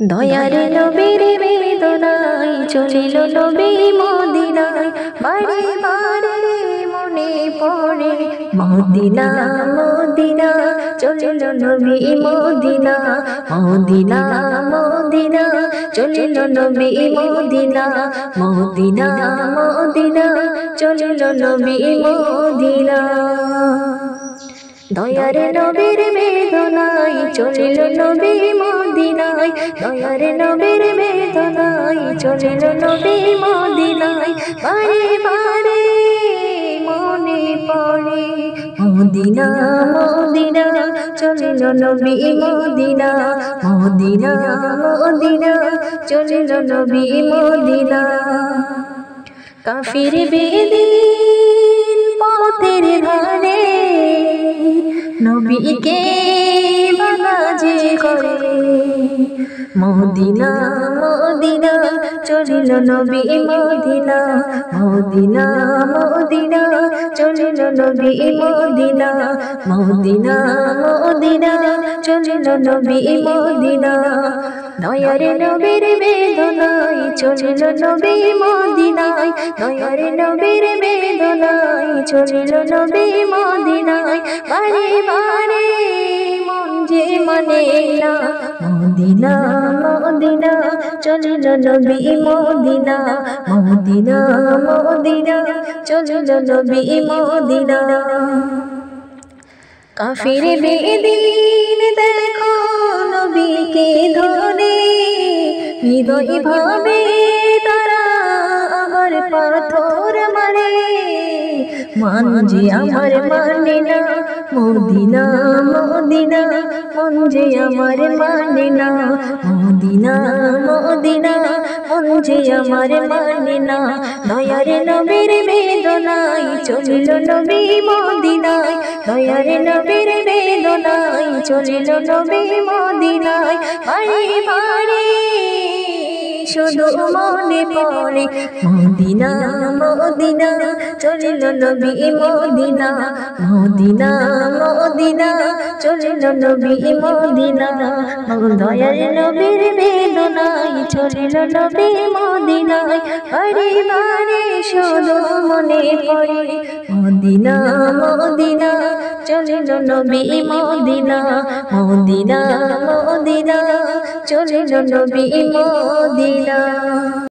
দয়ার নবীর বেদনায় চলিল নবী মদিনায়, বারে বারে মনে পড়ে মদিনা মদিনা, চলিল নবী মদিনা মদিনা মদিনা, চলিল নবী মদিনা মদিনা মদিনা, চলিল নবী মদিনা। দয়ার নবীর বেদনায় চলিল নবী মদিনায়, দয়ার নবীর বেদনায় চলিল নবী মদিনায়, বারে বারে মনে পড়ে মদিনা মদিনা, চলিল নবী মদিনা মদিনা মদিনা, চলিল নবী মদিনা। কাফির বেদিন পথের ধারে নবীকে বাজে করে, মদিনা মদিনা, চলিল নবী মদিনা মদিনা মদিনা, চলিল নবী মদিনা মদিনা মদিনা, চলিল নবী মদিনা। দয়ার নবীর বেদনায় চলিল নবী মদিনায়, দয়ার নবীর বেদনায় চলিল নবী মদিনায়, বারে বারে মন যে মানে না মদিনা মদিনা, চলিল নবী মদিনা মদিনা মদিনা, চলিল নবী মদিনা। কাফির বেদিন দেখো নবীকে ধরে, হৃদয় ভাবে তারা আমার পাথর মারে, মান যে আমার মানে না মদিনা মদিনা, মন যে আমার মানে না মদিনা মদিনা, মন যে আমার মানে না। দয়ার নবীর বেদনায় চলিল নবী মদিনায়, দয়ার নবীর বেদনায় চলিল নবী মদিনায়, বারে বারে শুধু মনে পড়ে মদিনা মদিনা, চলিল নবী মদিনা মদিনা মদিনা, চলিল নবী মদিনা। দয়ার নবীর বেদনায় চলিল নবী মদিনায়, বারে বারে শুধু মনে পড়ে মদিনা মদিনা, চলিল নবী মদিনা মদিনা মদিনা, চলিল নবী মদিনা।